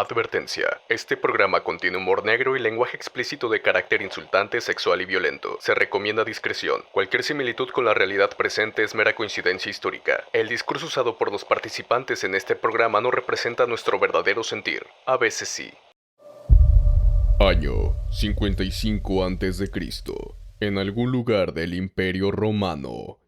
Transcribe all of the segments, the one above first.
Advertencia. Este programa contiene humor negro y lenguaje explícito de carácter insultante, sexual y violento. Se recomienda discreción. Cualquier similitud con la realidad presente es mera coincidencia histórica. El discurso usado por los participantes en este programa no representa nuestro verdadero sentir. A veces sí. Año 55 a.C. En algún lugar del Imperio Romano.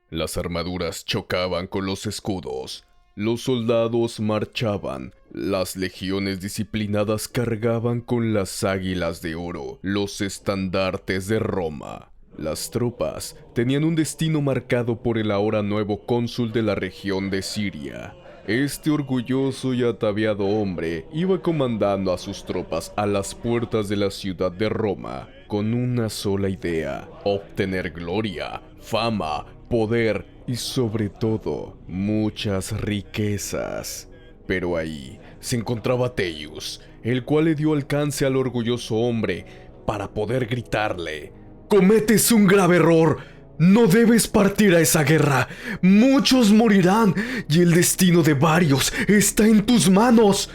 Las armaduras chocaban con los escudos. Los soldados marchaban, las legiones disciplinadas cargaban con las águilas de oro, los estandartes de Roma. Las tropas tenían un destino marcado por el ahora nuevo cónsul de la región de Siria. Este orgulloso y ataviado hombre iba comandando a sus tropas a las puertas de la ciudad de Roma, con una sola idea: obtener gloria, fama, poder y sobre todo, muchas riquezas. Pero ahí se encontraba Teius, el cual le dio alcance al orgulloso hombre para poder gritarle: «¡Cometes un grave error! No debes partir a esa guerra. Muchos morirán y el destino de varios está en tus manos».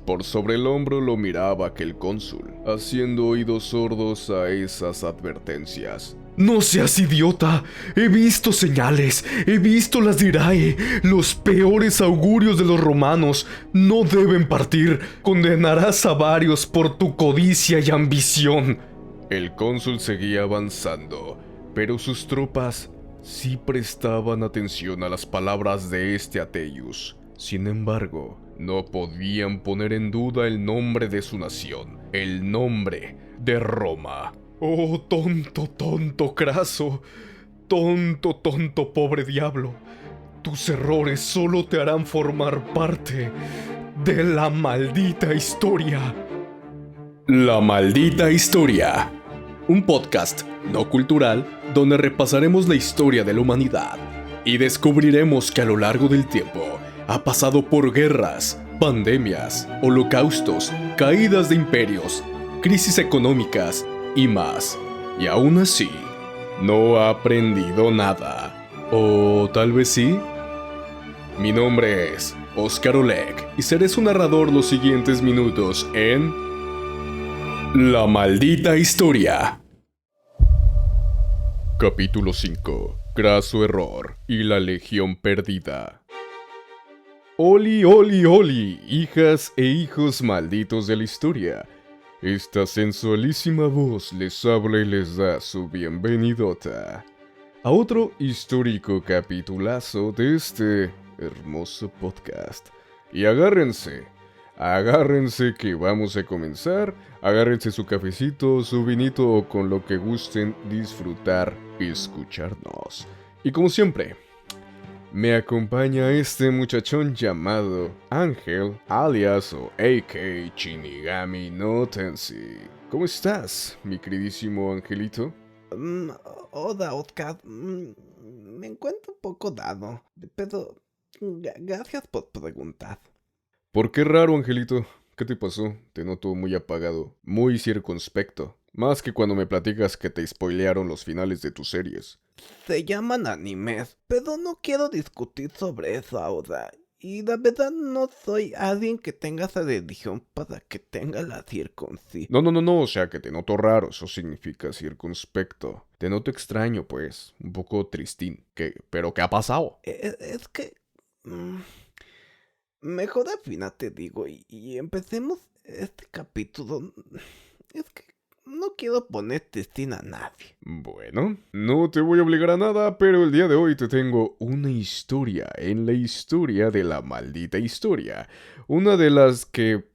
Por sobre el hombro lo miraba aquel cónsul, haciendo oídos sordos a esas advertencias. «No seas idiota, he visto señales, he visto las Dirae, los peores augurios de los romanos. No deben partir, condenarás a varios por tu codicia y ambición». El cónsul seguía avanzando, pero sus tropas sí prestaban atención a las palabras de este Ateius. Sin embargo, no podían poner en duda el nombre de su nación, el nombre de Roma. «Oh, tonto, tonto, Craso, tonto, tonto, pobre diablo, tus errores solo te harán formar parte de la maldita historia». La maldita historia, un podcast no cultural donde repasaremos la historia de la humanidad y descubriremos que a lo largo del tiempo ha pasado por guerras, pandemias, holocaustos, caídas de imperios, crisis económicas y más. Y aún así, no ha aprendido nada. ¿O tal vez sí? Mi nombre es Oscar Oleg y seré su narrador los siguientes minutos en La Maldita Historia. Capítulo 5. Craso error y la legión perdida. Oli, oli, oli, hijas e hijos malditos de la historia. Esta sensualísima voz les habla y les da su bienvenidota a otro histórico capitulazo de este hermoso podcast. Y agárrense que vamos a comenzar. Agárrense su cafecito, su vinito o con lo que gusten disfrutar y escucharnos. Y como siempre, me acompaña este muchachón llamado Ángel, alias o a.k.a. Shinigami no Tensei. ¿Cómo estás, mi queridísimo Angelito? Hola, Oscar. Me encuentro un poco dado, pero gracias por preguntar. ¿Por qué raro, Angelito? ¿Qué te pasó? Te noto muy apagado, muy circunspecto. Más que cuando me platicas que te spoilearon los finales de tus series. Se llaman animes, pero no quiero discutir sobre eso ahora. Y la verdad no soy alguien que tenga esa religión para que tenga la circuncisión. No, o sea que te noto raro, eso significa circunspecto. Te noto extraño, pues, un poco tristín. ¿Pero qué ha pasado? Es que... mejor al final te digo y empecemos este capítulo. Es que no quiero poner tristín a nadie. Bueno, no te voy a obligar a nada, pero el día de hoy te tengo una historia en la historia de la maldita historia. Una de las que,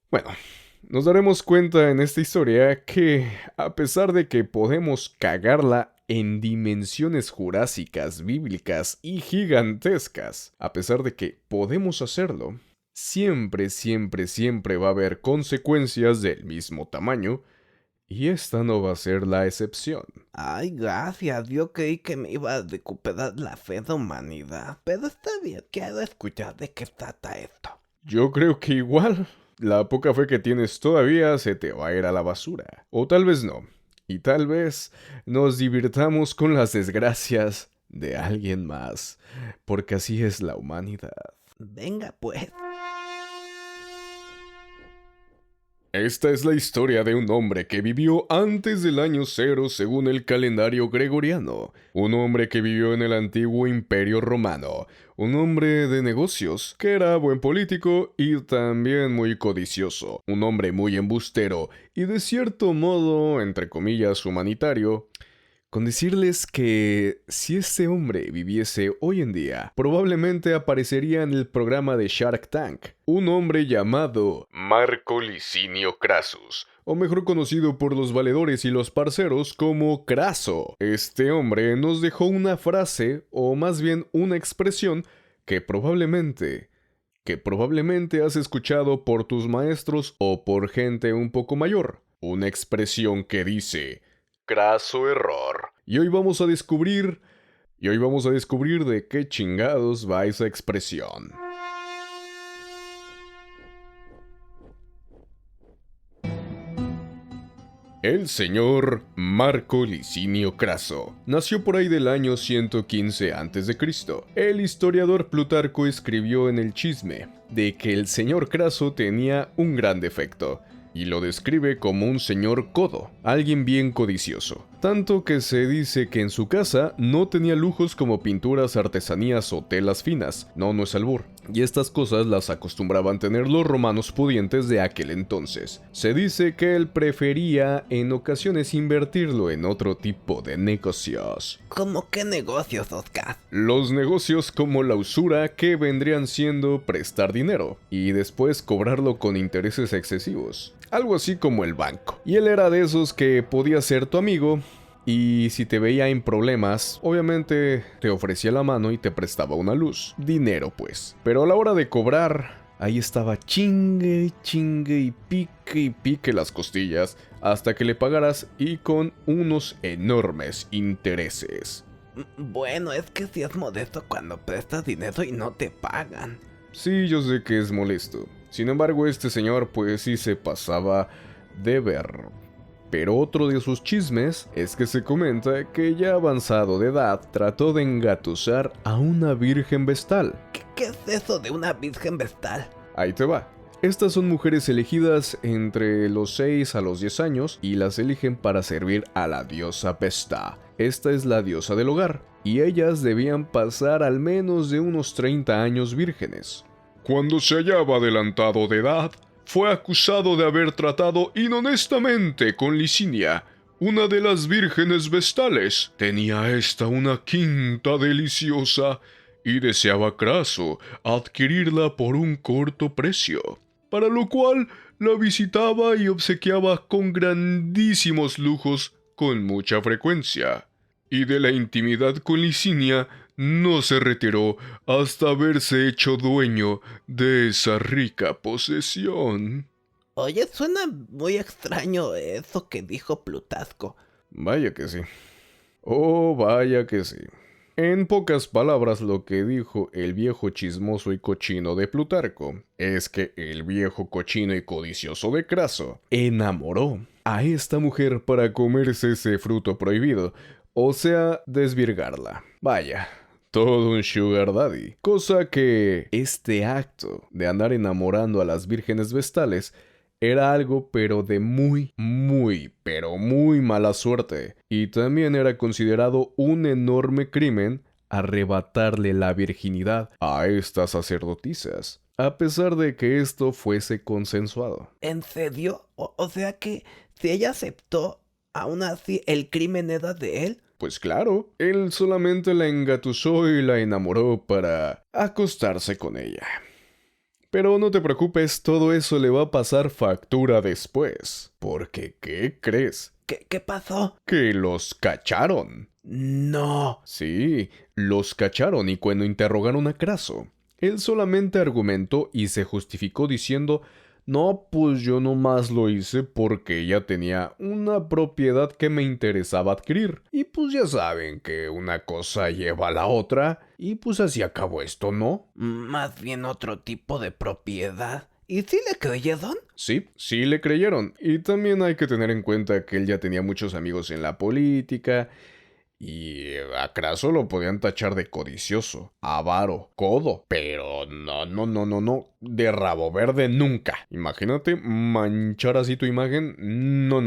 bueno, nos daremos cuenta en esta historia que, a pesar de que podemos cagarla en dimensiones jurásicas, bíblicas y gigantescas, a pesar de que podemos hacerlo, siempre va a haber consecuencias del mismo tamaño, y esta no va a ser la excepción. Ay, gracias, yo creí que me iba a recuperar la fe de humanidad. Pero está bien, quiero escuchar de qué trata esto. Yo creo que igual, la poca fe que tienes todavía se te va a ir a la basura. O tal vez no. Y tal vez nos divirtamos con las desgracias de alguien más, porque así es la humanidad. Venga pues. Esta es la historia de un hombre que vivió antes del año 0 según el calendario gregoriano, un hombre que vivió en el antiguo Imperio Romano, un hombre de negocios que era buen político y también muy codicioso, un hombre muy embustero y de cierto modo, entre comillas, humanitario. Con decirles que si este hombre viviese hoy en día, probablemente aparecería en el programa de Shark Tank. Un hombre llamado Marco Licinio Crassus, o mejor conocido por los valedores y los parceros como Craso. Este hombre nos dejó una frase, o más bien una expresión, que probablemente has escuchado por tus maestros o por gente un poco mayor. Una expresión que dice: craso error. Y hoy vamos a descubrir de qué chingados va esa expresión. El señor Marco Licinio Craso nació por ahí del año 115 a.C. El historiador Plutarco escribió en el Chisme de que el señor Craso tenía un gran defecto, y lo describe como un señor codo, alguien bien codicioso. Tanto que se dice que en su casa no tenía lujos como pinturas, artesanías o telas finas. No es albur. Y estas cosas las acostumbraban tener los romanos pudientes de aquel entonces. Se dice que él prefería en ocasiones invertirlo en otro tipo de negocios. ¿Cómo qué negocios, Oscar? Los negocios como la usura, que vendrían siendo prestar dinero y después cobrarlo con intereses excesivos. Algo así como el banco. Y él era de esos que podía ser tu amigo, y si te veía en problemas, obviamente te ofrecía la mano y te prestaba una luz. Dinero pues. Pero a la hora de cobrar, ahí estaba chingue y pique las costillas hasta que le pagaras, y con unos enormes intereses. Bueno, es que sí es modesto cuando prestas dinero y no te pagan. Sí, yo sé que es molesto. Sin embargo, este señor pues sí se pasaba de ver. Pero otro de sus chismes es que se comenta que ya avanzado de edad trató de engatusar a una virgen vestal. ¿Qué es eso de una virgen vestal? Ahí te va. Estas son mujeres elegidas entre los 6 a los 10 años y las eligen para servir a la diosa Vesta. Esta es la diosa del hogar, y ellas debían pasar al menos de unos 30 años vírgenes. Cuando se hallaba adelantado de edad, fue acusado de haber tratado inhonestamente con Licinia, una de las vírgenes vestales. Tenía esta una quinta deliciosa y deseaba Craso adquirirla por un corto precio, para lo cual la visitaba y obsequiaba con grandísimos lujos con mucha frecuencia. Y de la intimidad con Licinia no se retiró hasta haberse hecho dueño de esa rica posesión. Oye, suena muy extraño eso que dijo Plutarco. Vaya que sí. Oh, vaya que sí. En pocas palabras, lo que dijo el viejo chismoso y cochino de Plutarco es que el viejo cochino y codicioso de Craso enamoró a esta mujer para comerse ese fruto prohibido, o sea, desvirgarla. Vaya, todo un sugar daddy. Cosa que este acto de andar enamorando a las vírgenes vestales era algo pero de muy mala suerte. Y también era considerado un enorme crimen arrebatarle la virginidad a estas sacerdotisas, a pesar de que esto fuese consensuado. ¿En serio? O sea que si ella aceptó, aún así el crimen era de él. Pues claro, él solamente la engatusó y la enamoró para acostarse con ella. Pero no te preocupes, todo eso le va a pasar factura después. Porque, ¿qué crees? ¿Qué pasó? Que los cacharon. No. Sí, los cacharon, y cuando interrogaron a Craso, él solamente argumentó y se justificó diciendo: no, pues yo nomás lo hice porque ella tenía una propiedad que me interesaba adquirir. Y pues ya saben que una cosa lleva a la otra, y pues así acabó esto, ¿no? Más bien otro tipo de propiedad. ¿Y sí le creyeron? Sí le creyeron. Y también hay que tener en cuenta que él ya tenía muchos amigos en la política, Y a Craso lo podían tachar de codicioso, avaro, codo, pero no, de rabo verde nunca. Imagínate manchar así tu imagen, no.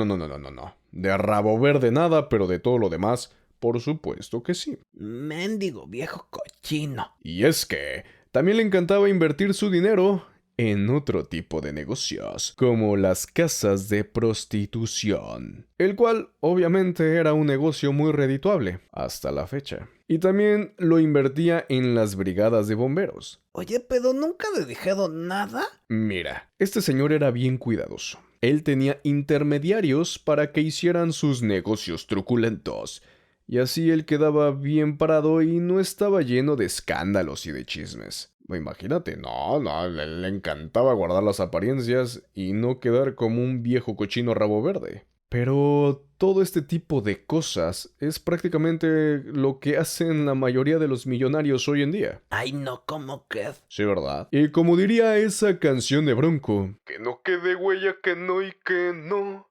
De rabo verde nada, pero de todo lo demás, por supuesto que sí. Mendigo viejo cochino. Y es que también le encantaba invertir su dinero en otro tipo de negocios, como las casas de prostitución, el cual obviamente era un negocio muy redituable hasta la fecha. Y también lo invertía en las brigadas de bomberos. Oye, pero nunca le dijeron nada. Mira, este señor era bien cuidadoso. Él tenía intermediarios para que hicieran sus negocios truculentos, y así él quedaba bien parado y no estaba lleno de escándalos y de chismes. Imagínate, no, le encantaba guardar las apariencias y no quedar como un viejo cochino rabo verde. Pero todo este tipo de cosas es prácticamente lo que hacen la mayoría de los millonarios hoy en día. Ay, no, ¿cómo crees? Sí, ¿verdad? Y como diría esa canción de Bronco, que no quede huella, que no y que no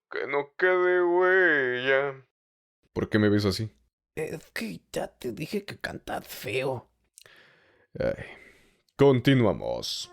quede huella. ¿Por qué me ves así? Es que ya te dije que cantas feo. Ay. Continuamos.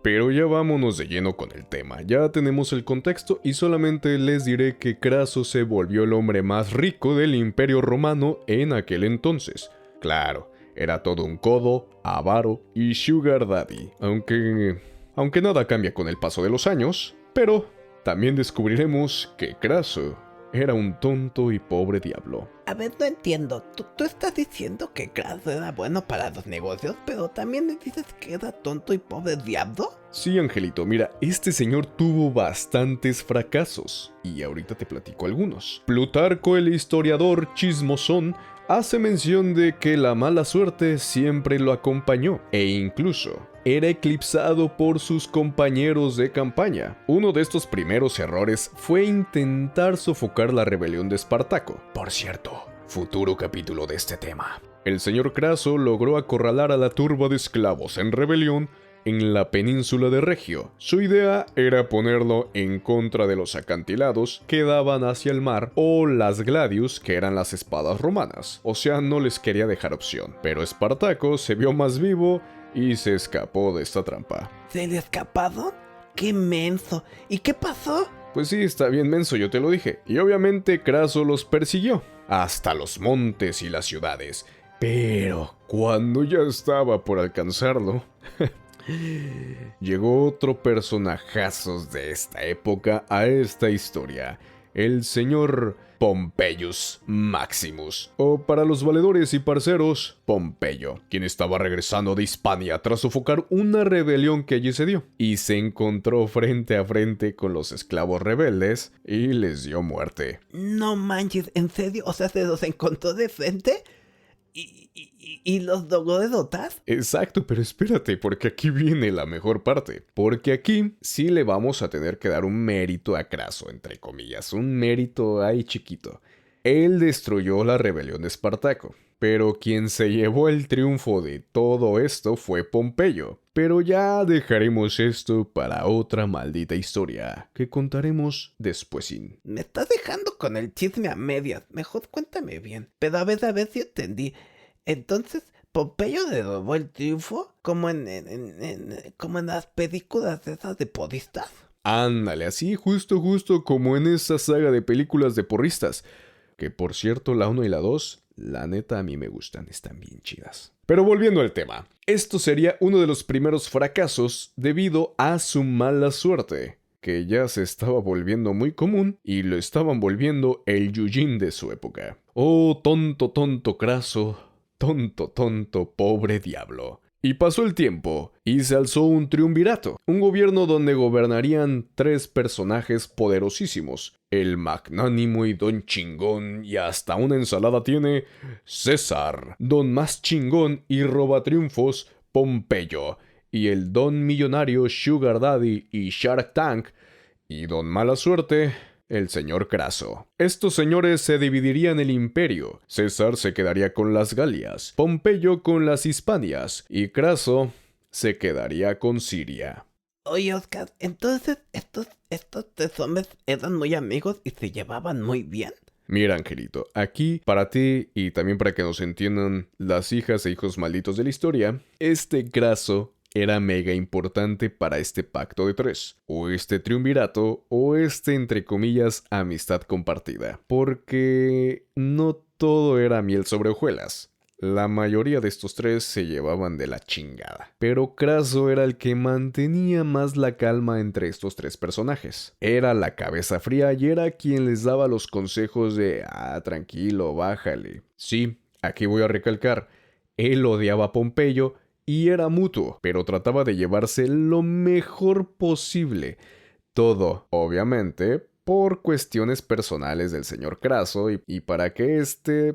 Pero ya vámonos de lleno con el tema, ya tenemos el contexto y solamente les diré que Craso se volvió el hombre más rico del Imperio Romano en aquel entonces. Claro, era todo un codo, avaro y sugar daddy, aunque nada cambia con el paso de los años, pero también descubriremos que Craso era un tonto y pobre diablo. A ver, no entiendo. Tú estás diciendo que Craso era bueno para los negocios, pero también me dices que era tonto y pobre diablo. Sí, Angelito, mira, este señor tuvo bastantes fracasos, y ahorita te platico algunos. Plutarco, el historiador chismosón, hace mención de que la mala suerte siempre lo acompañó, e incluso era eclipsado por sus compañeros de campaña. Uno de estos primeros errores fue intentar sofocar la rebelión de Espartaco. Por cierto, futuro capítulo de este tema. El señor Craso logró acorralar a la turba de esclavos en rebelión en la península de Regio. Su idea era ponerlo en contra de los acantilados que daban hacia el mar o las gladius, que eran las espadas romanas. O sea, no les quería dejar opción. Pero Espartaco se vio más vivo y se escapó de esta trampa. ¿Se le escaparon? ¡Qué menso! ¿Y qué pasó? Pues sí, está bien menso, yo te lo dije. Y obviamente Craso los persiguió hasta los montes y las ciudades. Pero cuando ya estaba por alcanzarlo, llegó otro personajazo de esta época a esta historia, el señor Pompeius Maximus, o para los valedores y parceros, Pompeyo, quien estaba regresando de Hispania tras sofocar una rebelión que allí se dio, y se encontró frente a frente con los esclavos rebeldes y les dio muerte. No manches, ¿en serio? O sea, ¿se los encontró de frente? ¿Y los logró derrotar? Exacto, pero espérate, porque aquí viene la mejor parte. Porque aquí sí le vamos a tener que dar un mérito a Craso, entre comillas. Un mérito ahí chiquito. Él destruyó la rebelión de Espartaco. Pero quien se llevó el triunfo de todo esto fue Pompeyo. Pero ya dejaremos esto para otra maldita historia que contaremos despuesín. Me estás dejando con el chisme a medias. Mejor cuéntame bien. Pero a ver si entendí. Entonces, ¿Pompeyo le robó el triunfo? Como en las películas esas de porristas. Ándale, así justo como en esa saga de películas de porristas. Que por cierto, la 1 y la 2, la neta a mí me gustan, están bien chidas. Pero volviendo al tema, esto sería uno de los primeros fracasos debido a su mala suerte, que ya se estaba volviendo muy común y lo estaban volviendo el Yujin de su época. Oh, tonto Craso, tonto, pobre diablo. Y pasó el tiempo, y se alzó un triunvirato, un gobierno donde gobernarían 3 personajes poderosísimos. El magnánimo y don chingón, y hasta una ensalada tiene, César. Don más chingón y roba triunfos, Pompeyo. Y el don millonario Sugar Daddy y Shark Tank. Y don mala suerte, el señor Craso. Estos señores se dividirían el imperio. César se quedaría con las Galias, Pompeyo con las Hispanias y Craso se quedaría con Siria. Oye, Oscar, entonces estos tres hombres eran muy amigos y se llevaban muy bien. Mira, Angelito, aquí para ti y también para que nos entiendan las hijas e hijos malditos de la historia, este Craso era mega importante para este pacto de tres, o este triunvirato, o este entre comillas amistad compartida, porque no todo era miel sobre hojuelas. La mayoría de estos tres se llevaban de la chingada, pero Craso era el que mantenía más la calma entre estos tres personajes. Era la cabeza fría y era quien les daba los consejos de tranquilo, bájale. Sí, aquí voy a recalcar, él odiaba a Pompeyo y era mutuo, pero trataba de llevarse lo mejor posible. Todo, obviamente, por cuestiones personales del señor Craso y para que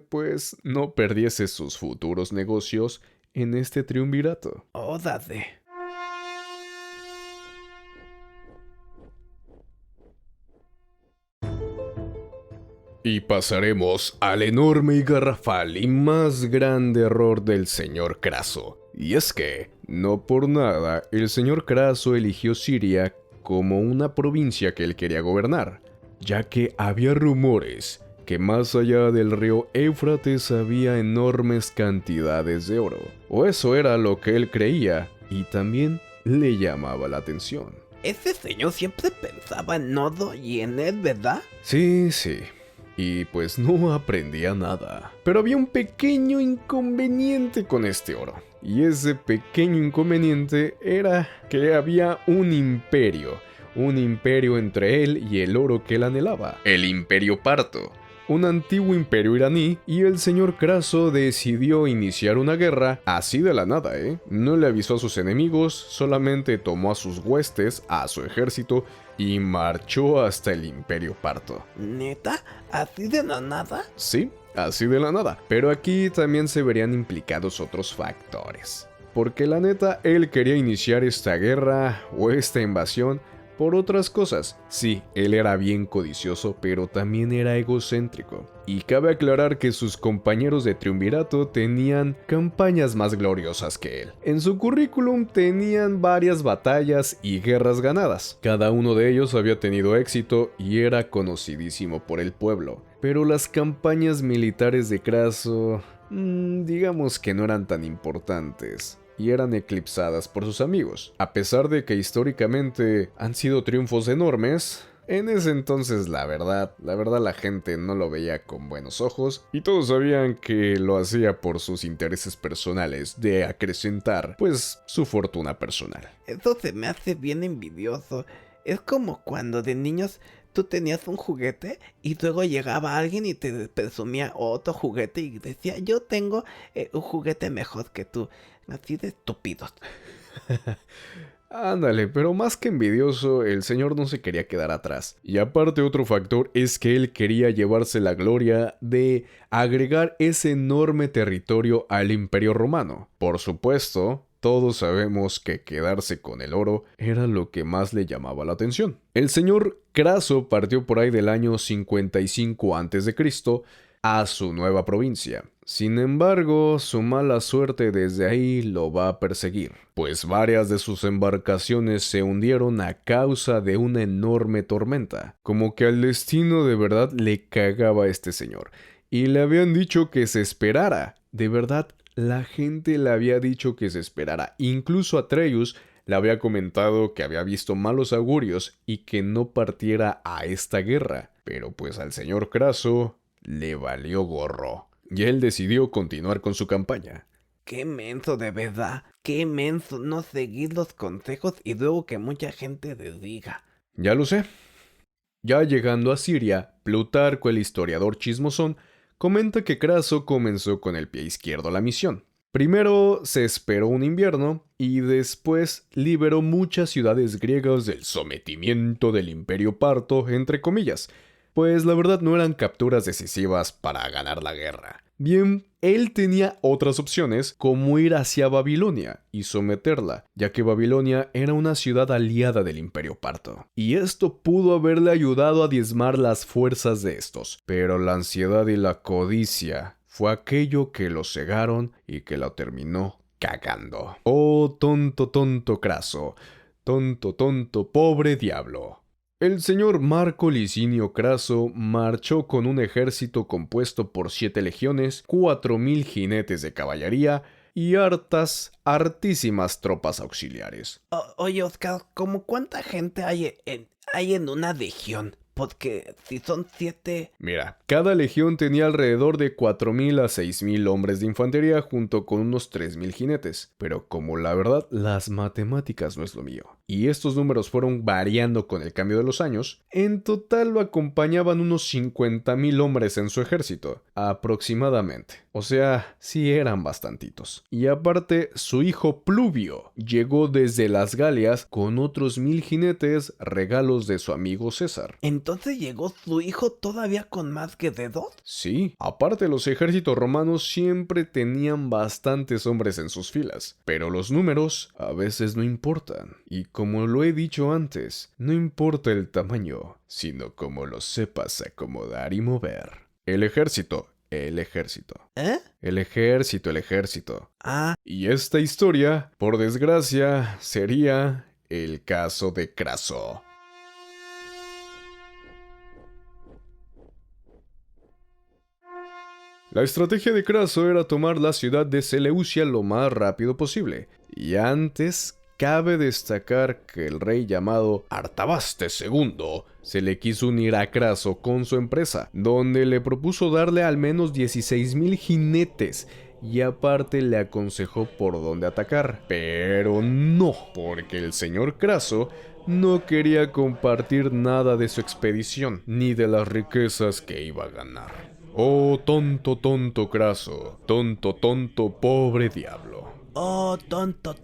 pues, no perdiese sus futuros negocios en este triunvirato. Ódate. Y pasaremos al enorme y garrafal y más grande error del señor Craso. Y es que, no por nada, el señor Craso eligió Siria como una provincia que él quería gobernar, ya que había rumores que más allá del río Éufrates había enormes cantidades de oro. O eso era lo que él creía, y también le llamaba la atención. Ese señor siempre pensaba en Nodo y en él, ¿verdad? Sí, sí. Y pues no aprendía nada. Pero había un pequeño inconveniente con este oro. Y ese pequeño inconveniente era que había un imperio entre él y el oro que él anhelaba. El Imperio Parto, un antiguo imperio iraní, y el señor Craso decidió iniciar una guerra así de la nada, No le avisó a sus enemigos, solamente tomó a sus huestes, a su ejército, y marchó hasta el Imperio Parto. ¿Neta? ¿Así de la nada? Sí, así de la nada. Pero aquí también se verían implicados otros factores. Porque la neta, él quería iniciar esta guerra o esta invasión por otras cosas. Sí, él era bien codicioso, pero también era egocéntrico. Y cabe aclarar que sus compañeros de triunvirato tenían campañas más gloriosas que él. En su currículum tenían varias batallas y guerras ganadas. Cada uno de ellos había tenido éxito y era conocidísimo por el pueblo. Pero las campañas militares de Craso, digamos que no eran tan importantes y eran eclipsadas por sus amigos. A pesar de que históricamente han sido triunfos enormes, en ese entonces la verdad la gente no lo veía con buenos ojos y todos sabían que lo hacía por sus intereses personales de acrecentar, pues, su fortuna personal. Eso se me hace bien envidioso. Es como cuando de niños tú tenías un juguete y luego llegaba alguien y te presumía otro juguete y decía, yo tengo un juguete mejor que tú. Así de estúpidos. Ándale, pero más que envidioso, el señor no se quería quedar atrás. Y aparte otro factor es que él quería llevarse la gloria de agregar ese enorme territorio al Imperio Romano. Por supuesto, todos sabemos que quedarse con el oro era lo que más le llamaba la atención. El señor Craso partió por ahí del año 55 a.C. a su nueva provincia. Sin embargo, su mala suerte desde ahí lo va a perseguir, pues varias de sus embarcaciones se hundieron a causa de una enorme tormenta. Como que al destino de verdad le cagaba a este señor, y le habían dicho que se esperara. De verdad, la gente le había dicho que se esperara. Incluso Atreus le había comentado que había visto malos augurios y que no partiera a esta guerra. Pero pues al señor Craso le valió gorro, y él decidió continuar con su campaña. Qué menso, de verdad. Qué menso no seguir los consejos y luego que mucha gente les diga. Ya lo sé. Ya llegando a Siria, Plutarco, el historiador chismosón, comenta que Craso comenzó con el pie izquierdo la misión. Primero se esperó un invierno y después liberó muchas ciudades griegas del sometimiento del Imperio Parto, entre comillas, pues la verdad no eran capturas decisivas para ganar la guerra. Bien, él tenía otras opciones, como ir hacia Babilonia y someterla, ya que Babilonia era una ciudad aliada del Imperio Parto. Y esto pudo haberle ayudado a diezmar las fuerzas de estos, pero la ansiedad y la codicia fue aquello que lo cegaron y que lo terminó cagando. Oh, tonto, tonto Craso. Tonto, tonto, pobre diablo. El señor Marco Licinio Craso marchó con un ejército compuesto por 7 legiones, 4.000 jinetes de caballería y hartísimas tropas auxiliares. Oye, Oscar, ¿cómo cuánta gente hay en una legión? Porque si son 7... Mira, cada legión tenía alrededor de 4.000 a 6.000 hombres de infantería junto con unos 3.000 jinetes, pero como la verdad las matemáticas no es lo mío, y estos números fueron variando con el cambio de los años, en total lo acompañaban unos 50.000 hombres en su ejército, aproximadamente. O sea, sí eran bastantitos. Y aparte, su hijo Pluvio llegó desde las Galias con otros 1.000 jinetes, regalos de su amigo César. ¿Entonces llegó su hijo todavía con más guerreros? Sí, aparte los ejércitos romanos siempre tenían bastantes hombres en sus filas, pero los números a veces no importan. Y como lo he dicho antes, no importa el tamaño, sino cómo lo sepas acomodar y mover. El ejército. ¿Eh? El ejército. Ah, Y esta historia, por desgracia, sería el caso de Craso. La estrategia de Craso era tomar la ciudad de Seleucia lo más rápido posible. Y antes, cabe destacar que el rey llamado Artabaste II se le quiso unir a Craso con su empresa, donde le propuso darle al menos 16.000 jinetes y aparte le aconsejó por dónde atacar. Pero no, porque el señor Craso no quería compartir nada de su expedición, ni de las riquezas que iba a ganar. Oh, tonto, tonto Craso, tonto, tonto, pobre diablo. oh, tonto,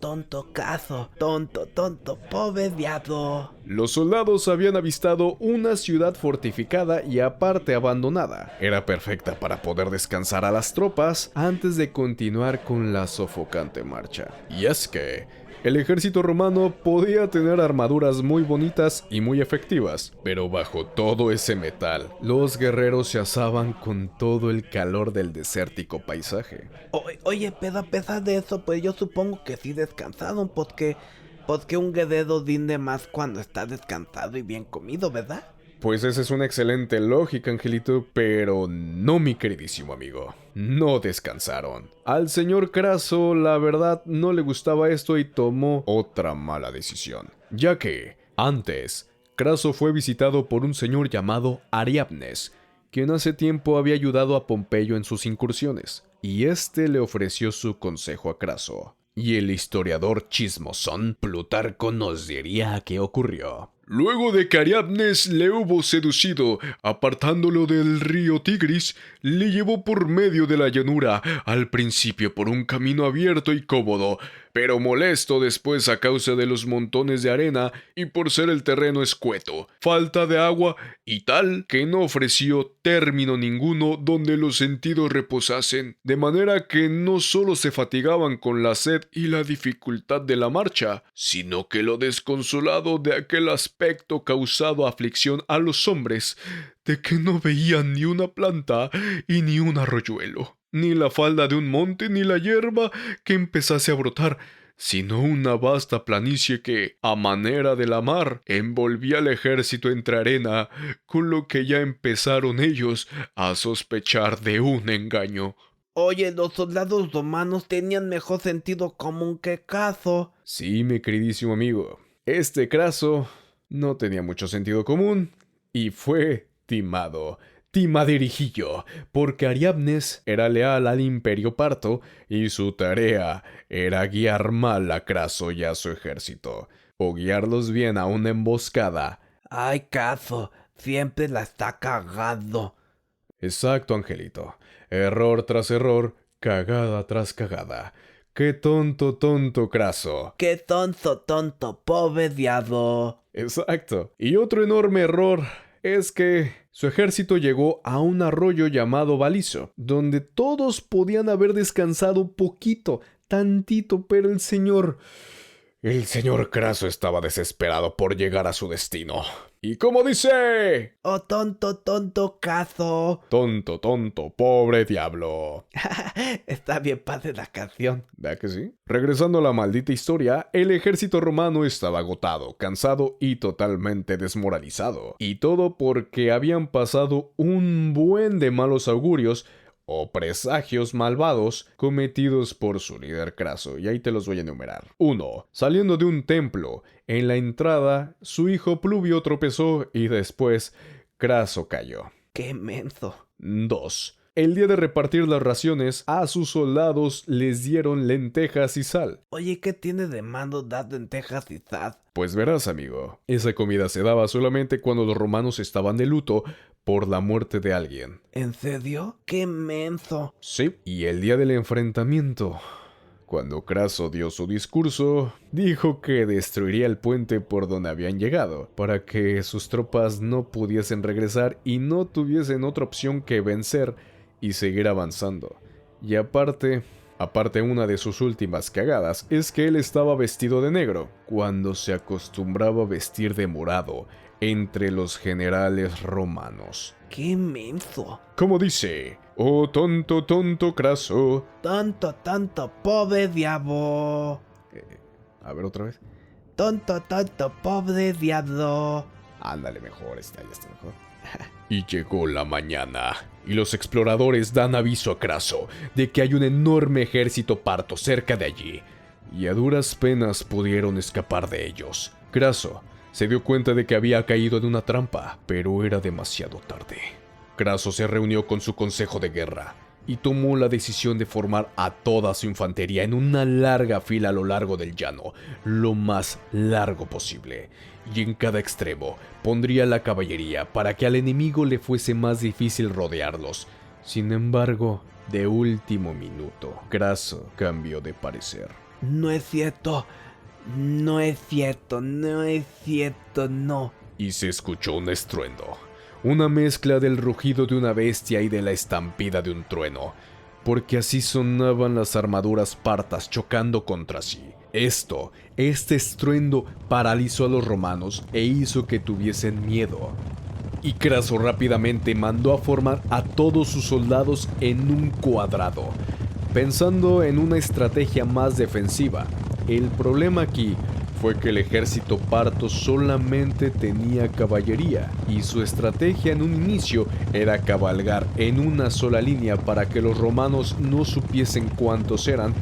caso, tonto, pobre diablo. Los soldados habían avistado una ciudad fortificada y aparte abandonada. Era perfecta para poder descansar a las tropas antes de continuar con la sofocante marcha. Y es que el ejército romano podía tener armaduras muy bonitas y muy efectivas, pero bajo todo ese metal, los guerreros se asaban con todo el calor del desértico paisaje. Oye, pero a pesar de eso, pues yo supongo que sí descansaron, porque un guerrero rinde más cuando está descansado y bien comido, ¿verdad? Pues esa es una excelente lógica, Angelito, pero no, mi queridísimo amigo. No descansaron. Al señor Craso, la verdad, no le gustaba esto y tomó otra mala decisión. Ya que, antes, Craso fue visitado por un señor llamado Ariadnes, quien hace tiempo había ayudado a Pompeyo en sus incursiones, y este le ofreció su consejo a Craso. Y el historiador chismosón Plutarco nos diría qué ocurrió. Luego de que Ariadnes le hubo seducido, apartándolo del río Tigris, le llevó por medio de la llanura, al principio por un camino abierto y cómodo, pero molesto después a causa de los montones de arena y por ser el terreno escueto, falta de agua y tal que no ofreció término ninguno donde los sentidos reposasen, de manera que no solo se fatigaban con la sed y la dificultad de la marcha, sino que lo desconsolado de aquel aspecto causado aflicción a los hombres, de que no veían ni una planta y ni un arroyuelo, ni la falda de un monte ni la hierba que empezase a brotar, sino una vasta planicie que, a manera de la mar, envolvía al ejército entre arena, con lo que ya empezaron ellos a sospechar de un engaño. Oye, los soldados romanos tenían mejor sentido común que Craso. Sí, mi queridísimo amigo, este Craso no tenía mucho sentido común y fue timadirijillo, porque Ariadnes era leal al imperio parto y su tarea era guiar mal a Craso y a su ejército, o guiarlos bien a una emboscada. Ay, Craso, siempre la está cagando. Exacto, Angelito. Error tras error, cagada tras cagada. ¡Qué tonto, tonto Craso! ¡Qué tonto, pobre diablo! Exacto. Y otro enorme error es que su ejército llegó a un arroyo llamado Baliso, donde todos podían haber descansado poquito, tantito, pero el señor El señor Craso estaba desesperado por llegar a su destino. ¿Y cómo dice? Oh, tonto, tonto cazo. Tonto, tonto, pobre diablo. Está bien padre la canción. ¿Verdad que sí? Regresando a la maldita historia, el ejército romano estaba agotado, cansado y totalmente desmoralizado. Y todo porque habían pasado un buen de malos augurios o presagios malvados cometidos por su líder Craso, y ahí te los voy a enumerar. 1. Saliendo de un templo, en la entrada, su hijo Pluvio tropezó y después Craso cayó. ¡Qué menso! 2. El día de repartir las raciones, a sus soldados les dieron lentejas y sal. Oye, ¿qué tiene de malo dar lentejas y sal? Pues verás, amigo, esa comida se daba solamente cuando los romanos estaban de luto por la muerte de alguien. ¿En serio? ¡Qué menso! Sí, y el día del enfrentamiento, cuando Craso dio su discurso, dijo que destruiría el puente por donde habían llegado, para que sus tropas no pudiesen regresar y no tuviesen otra opción que vencer y seguir avanzando. Y aparte una de sus últimas cagadas es que él estaba vestido de negro, cuando se acostumbraba a vestir de morado entre los generales romanos. ¡Qué menso! Como dice, oh tonto, tonto Craso. Tonto, tonto, pobre diablo. A ver otra vez. Tonto, tonto, pobre diablo. Ándale mejor, ya está mejor. Y llegó la mañana, y los exploradores dan aviso a Craso de que hay un enorme ejército parto cerca de allí, y a duras penas pudieron escapar de ellos. Craso se dio cuenta de que había caído en una trampa, pero era demasiado tarde. Craso se reunió con su consejo de guerra y tomó la decisión de formar a toda su infantería en una larga fila a lo largo del llano, lo más largo posible, y en cada extremo pondría la caballería para que al enemigo le fuese más difícil rodearlos. Sin embargo, de último minuto, Craso cambió de parecer. No es cierto. No es cierto, no es cierto, no. Y se escuchó un estruendo, una mezcla del rugido de una bestia y de la estampida de un trueno, porque así sonaban las armaduras partas chocando contra sí. Este estruendo paralizó a los romanos e hizo que tuviesen miedo. Y Craso rápidamente mandó a formar a todos sus soldados en un cuadrado, pensando en una estrategia más defensiva. El problema aquí fue que el ejército parto solamente tenía caballería, y su estrategia en un inicio era cabalgar en una sola línea para que los romanos no supiesen cuántos eran,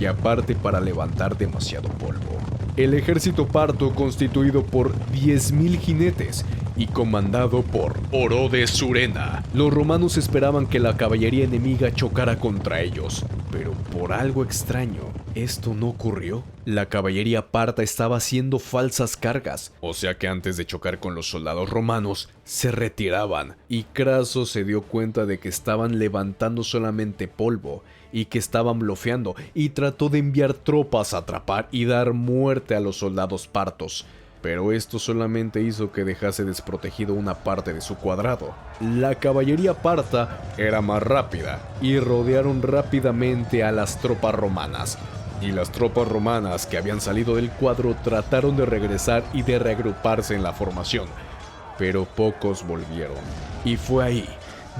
y aparte para levantar demasiado polvo. El ejército parto, constituido por 10.000 jinetes y comandado por Orodes Surena. Los romanos esperaban que la caballería enemiga chocara contra ellos, pero por algo extraño, esto no ocurrió. La caballería parta estaba haciendo falsas cargas, o sea que antes de chocar con los soldados romanos, se retiraban, y Craso se dio cuenta de que estaban levantando solamente polvo, y que estaban blofeando, y trató de enviar tropas a atrapar y dar muerte a los soldados partos. Pero esto solamente hizo que dejase desprotegido una parte de su cuadrado. La caballería parta era más rápida, y rodearon rápidamente a las tropas romanas. Y las tropas romanas que habían salido del cuadro trataron de regresar y de reagruparse en la formación, pero pocos volvieron. Y fue ahí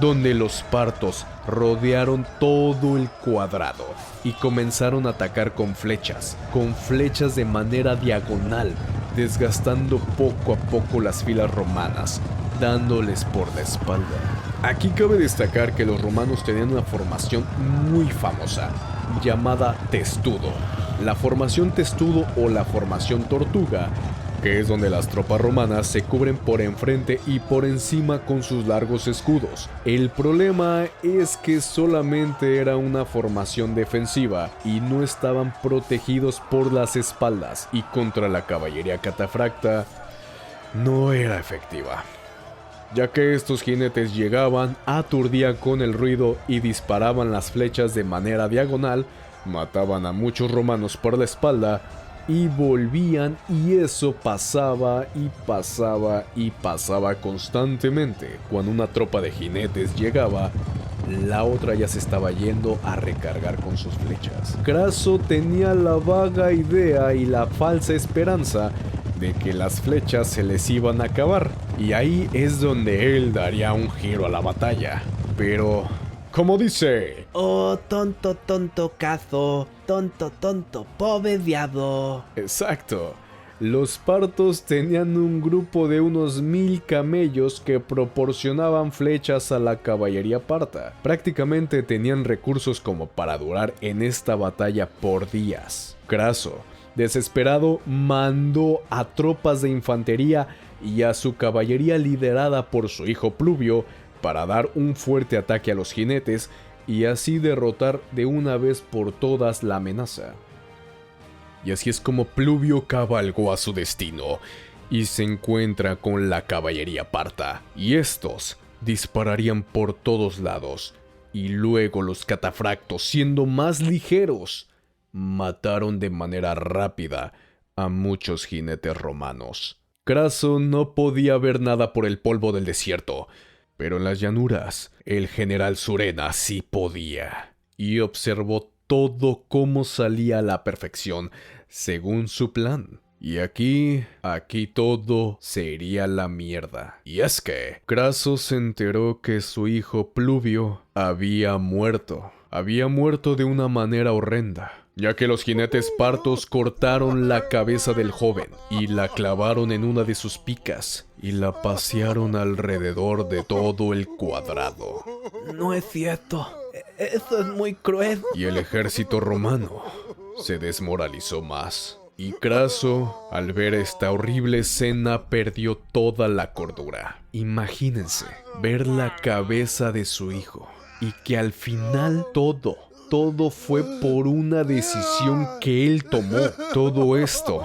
donde los partos rodearon todo el cuadrado y comenzaron a atacar con flechas de manera diagonal, desgastando poco a poco las filas romanas, dándoles por la espalda. Aquí cabe destacar que los romanos tenían una formación muy famosa, llamada testudo. La formación testudo o la formación tortuga, que es donde las tropas romanas se cubren por enfrente y por encima con sus largos escudos. El problema es que solamente era una formación defensiva y no estaban protegidos por las espaldas, y contra la caballería catafracta no era efectiva, ya que estos jinetes llegaban, aturdían con el ruido y disparaban las flechas de manera diagonal, mataban a muchos romanos por la espalda y volvían, y eso pasaba y pasaba y pasaba constantemente. Cuando una tropa de jinetes llegaba, la otra ya se estaba yendo a recargar con sus flechas. Craso tenía la vaga idea y la falsa esperanza de que las flechas se les iban a acabar, y ahí es donde él daría un giro a la batalla. Pero, como dice... Oh, tonto, tonto cazo, tonto, tonto, pobre diablo. Exacto. Los partos tenían un grupo de unos 1000 camellos que proporcionaban flechas a la caballería parta. Prácticamente tenían recursos como para durar en esta batalla por días. Craso, desesperado, mandó a tropas de infantería y a su caballería liderada por su hijo Pluvio para dar un fuerte ataque a los jinetes y así derrotar de una vez por todas la amenaza. Y así es como Pluvio cabalgó a su destino y se encuentra con la caballería parta, y estos dispararían por todos lados, y luego los catafractos, siendo más ligeros, mataron de manera rápida a muchos jinetes romanos. Craso no podía ver nada por el polvo del desierto, pero en las llanuras el general Surena sí podía, y observó todo cómo salía a la perfección, según su plan. Y aquí todo se iría a la mierda. Y es que Craso se enteró que su hijo Pluvio había muerto. Había muerto de una manera horrenda, ya que los jinetes partos cortaron la cabeza del joven y la clavaron en una de sus picas y la pasearon alrededor de todo el cuadrado. No es cierto. Eso es muy cruel. Y el ejército romano se desmoralizó más. Y Craso, al ver esta horrible escena, perdió toda la cordura. Imagínense ver la cabeza de su hijo y que al final todo fue por una decisión que él tomó. Todo esto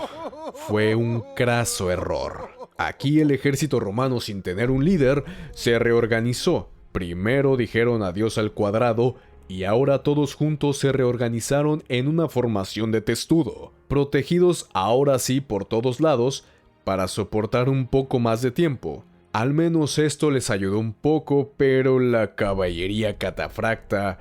fue un craso error. Aquí el ejército romano, sin tener un líder, se reorganizó. Primero dijeron adiós al cuadrado y ahora todos juntos se reorganizaron en una formación de testudo, protegidos ahora sí por todos lados para soportar un poco más de tiempo. Al menos esto les ayudó un poco, pero la caballería catafracta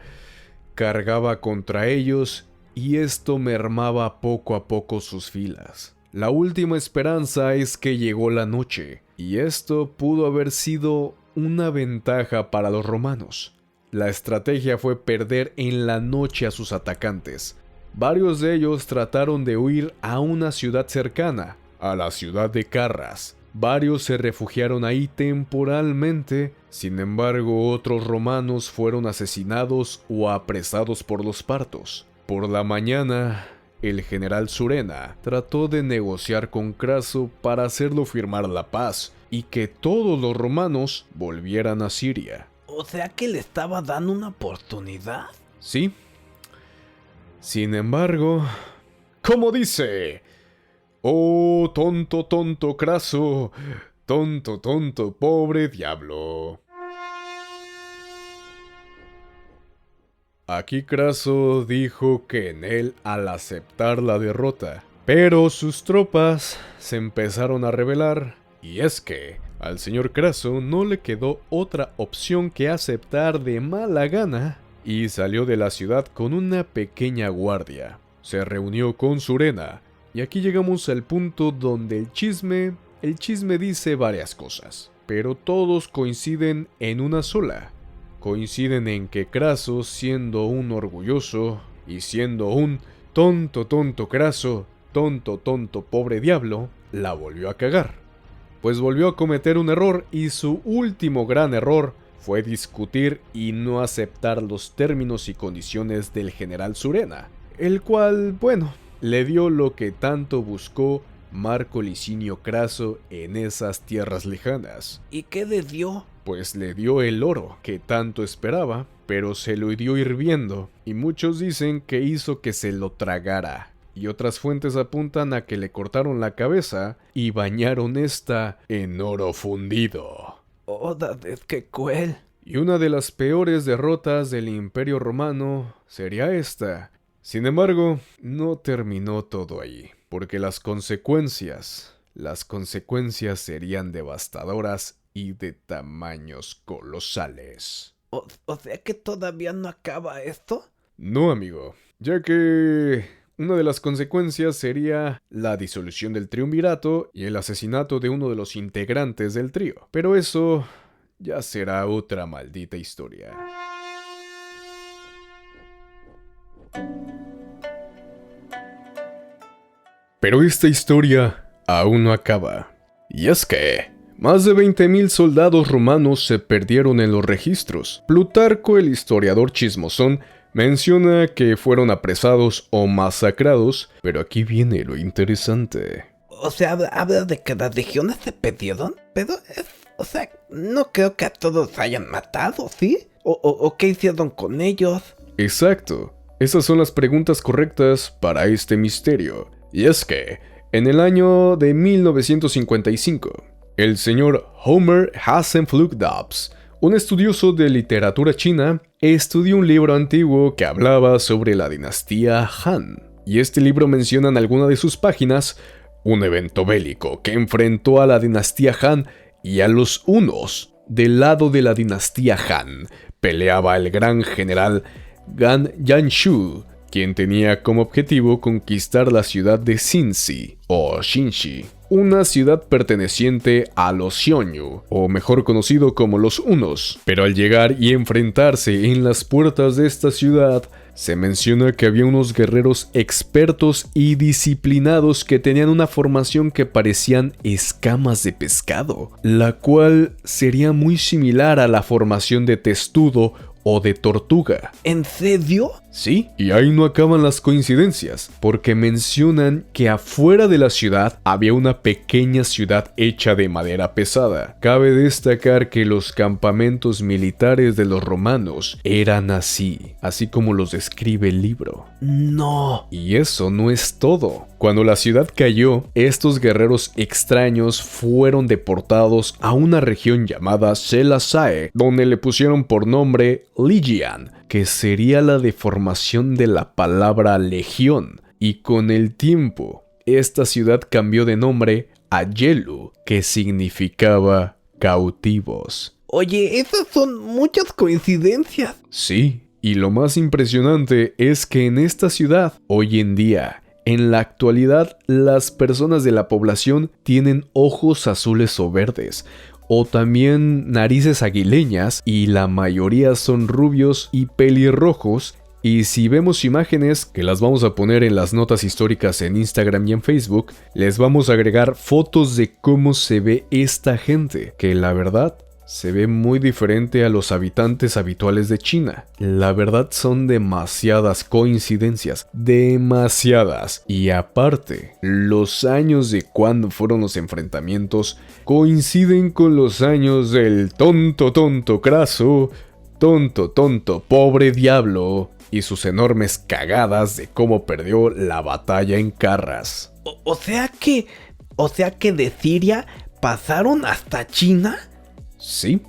cargaba contra ellos y esto mermaba poco a poco sus filas. La última esperanza es que llegó la noche, y esto pudo haber sido una ventaja para los romanos. La estrategia fue perder en la noche a sus atacantes. Varios de ellos trataron de huir a una ciudad cercana, a la ciudad de Carras. Varios se refugiaron ahí temporalmente, sin embargo otros romanos fueron asesinados o apresados por los partos. Por la mañana, el general Surena trató de negociar con Craso para hacerlo firmar la paz y que todos los romanos volvieran a Siria. O sea que le estaba dando una oportunidad. Sí. Sin embargo, como dice... Oh, tonto, tonto, Craso, tonto, tonto, pobre diablo. Aquí Craso dijo que en él al aceptar la derrota, pero sus tropas se empezaron a rebelar, y es que al señor Craso no le quedó otra opción que aceptar de mala gana, y salió de la ciudad con una pequeña guardia. Se reunió con Surena, y aquí llegamos al punto donde el chisme dice varias cosas, pero todos coinciden en una sola. Coinciden en que Craso, siendo un orgulloso y siendo un tonto, tonto Craso, tonto, tonto pobre diablo, la volvió a cagar. Pues volvió a cometer un error, y su último gran error fue discutir y no aceptar los términos y condiciones del general Surena, el cual, bueno, le dio lo que tanto buscó Marco Licinio Craso en esas tierras lejanas. ¿Y qué le dio? Pues le dio el oro que tanto esperaba, pero se lo dio hirviendo, y muchos dicen que hizo que se lo tragara, y otras fuentes apuntan a que le cortaron la cabeza y bañaron esta en oro fundido. Oh, David, qué cruel. Y una de las peores derrotas del Imperio Romano sería esta. Sin embargo, no terminó todo ahí, porque las consecuencias serían devastadoras y de tamaños colosales. O sea que todavía no acaba esto. No, amigo, ya que una de las consecuencias sería la disolución del triunvirato y el asesinato de uno de los integrantes del trío. Pero eso ya será otra maldita historia. Pero esta historia aún no acaba. Y es que más de 20.000 soldados romanos se perdieron en los registros. Plutarco, el historiador chismosón, menciona que fueron apresados o masacrados, pero aquí viene lo interesante. O sea, habla de que las legiones se perdieron, pero o sea, no creo que a todos hayan matado, ¿sí? ¿O qué hicieron con ellos? Exacto, esas son las preguntas correctas para este misterio. Y es que, en el año de 1955, el señor Homer Hasenpflug-Dobbs, un estudioso de literatura china, estudió un libro antiguo que hablaba sobre la dinastía Han. Y este libro menciona en alguna de sus páginas un evento bélico que enfrentó a la dinastía Han y a los hunos. Del lado de la dinastía Han peleaba el gran general Gan Yanshu, quien tenía como objetivo conquistar la ciudad de Xinzi o Xinxi, una ciudad perteneciente a los Xiongnu, o mejor conocido como los hunos. Pero al llegar y enfrentarse en las puertas de esta ciudad, se menciona que había unos guerreros expertos y disciplinados que tenían una formación que parecían escamas de pescado, la cual sería muy similar a la formación de testudo o de tortuga. ¿En serio? Sí, y ahí no acaban las coincidencias, porque mencionan que afuera de la ciudad había una pequeña ciudad hecha de madera pesada. Cabe destacar que los campamentos militares de los romanos eran así como los describe el libro. No. Y eso no es todo. Cuando la ciudad cayó, estos guerreros extraños fueron deportados a una región llamada Selasae, donde le pusieron por nombre Legian, que sería la deformación de la palabra legión, y con el tiempo, esta ciudad cambió de nombre a Yelu, que significaba cautivos. Oye, esas son muchas coincidencias. Sí, y lo más impresionante es que en esta ciudad, hoy en día, en la actualidad, las personas de la población tienen ojos azules o verdes, o también narices aguileñas, y la mayoría son rubios y pelirrojos. Y si vemos imágenes, que las vamos a poner en las notas históricas en Instagram y en Facebook, les vamos a agregar fotos de cómo se ve esta gente, que la verdad se ve muy diferente a los habitantes habituales de China. La verdad son demasiadas coincidencias, demasiadas. Y aparte, los años de cuando fueron los enfrentamientos coinciden con los años del tonto Craso, tonto pobre diablo, y sus enormes cagadas de cómo perdió la batalla en Carras. O sea que de Siria pasaron hasta China. Sí,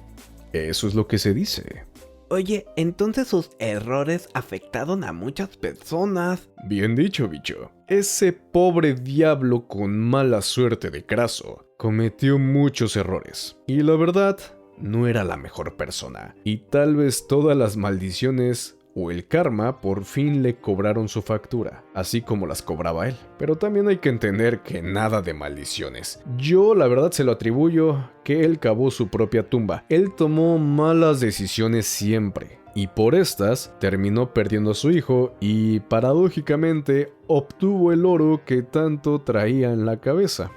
eso es lo que se dice. Oye, entonces sus errores afectaron a muchas personas. Bien dicho, bicho. Ese pobre diablo con mala suerte de Craso cometió muchos errores. Y la verdad, no era la mejor persona. Y tal vez todas las maldiciones o el karma por fin le cobraron su factura, así como las cobraba él. Pero también hay que entender que nada de maldiciones. Yo la verdad se lo atribuyo que él cavó su propia tumba. Él tomó malas decisiones siempre, y por estas terminó perdiendo a su hijo y paradójicamente obtuvo el oro que tanto traía en la cabeza.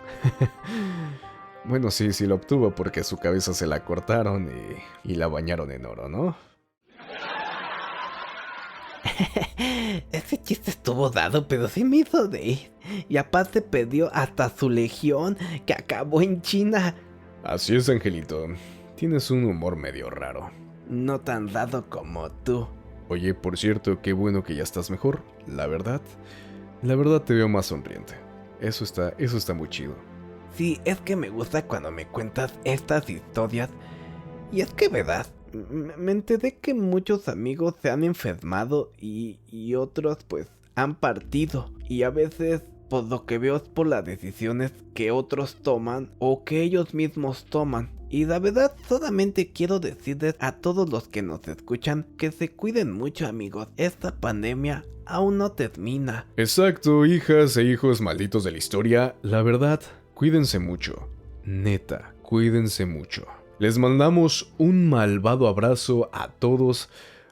Bueno, sí lo obtuvo porque su cabeza se la cortaron y la bañaron en oro, ¿no? Ese chiste estuvo dado, pero sí me hizo reír. Y aparte perdió hasta su legión, que acabó en China. Así es, Angelito. Tienes un humor medio raro. No tan dado como tú. Oye, por cierto, qué bueno que ya estás mejor. La verdad te veo más sonriente. Eso está muy chido. Sí, es que me gusta cuando me cuentas estas historias. Y es que, ¿verdad? Me enteré que muchos amigos se han enfermado y otros pues han partido. Y a veces por lo que veo es por las decisiones que otros toman o que ellos mismos toman. Y la verdad, solamente quiero decirles a todos los que nos escuchan que se cuiden mucho, amigos. Esta pandemia aún no termina. Exacto, hijas e hijos malditos de la historia, la verdad, cuídense mucho. Neta, cuídense mucho. Les mandamos un malvado abrazo a todos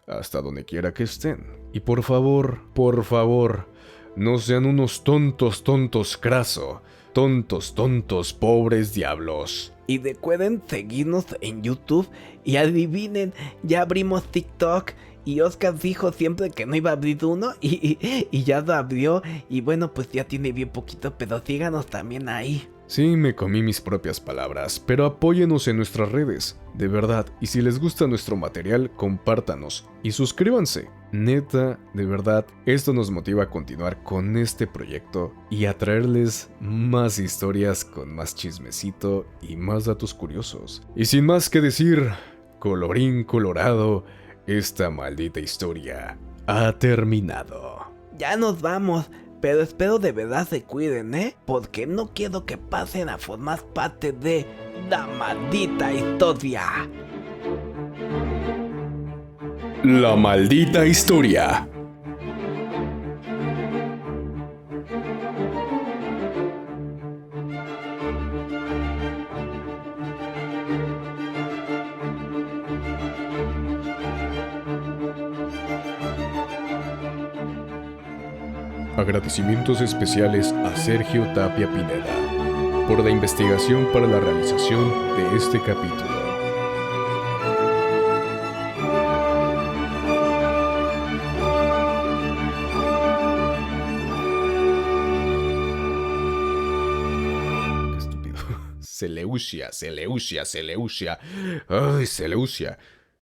hasta donde quiera que estén. Y por favor, no sean unos tontos, craso. Tontos, pobres diablos. Y recuerden seguirnos en YouTube y adivinen, ya abrimos TikTok. Y Oscar dijo siempre que no iba a abrir uno y ya lo abrió. Y bueno, pues ya tiene bien poquito, pero síganos también ahí. Sí, me comí mis propias palabras, pero apóyenos en nuestras redes, de verdad, y si les gusta nuestro material, compártanos y suscríbanse. Neta, de verdad, esto nos motiva a continuar con este proyecto y a traerles más historias con más chismecito y más datos curiosos. Y sin más que decir, colorín colorado, esta maldita historia ha terminado. Ya nos vamos. Pero espero de verdad se cuiden, porque no quiero que pasen a formar parte de la maldita historia. La maldita historia. Agradecimientos especiales a Sergio Tapia Pineda por la investigación para la realización de este capítulo. Qué estúpido. Seleucia. Ay, Seleucia.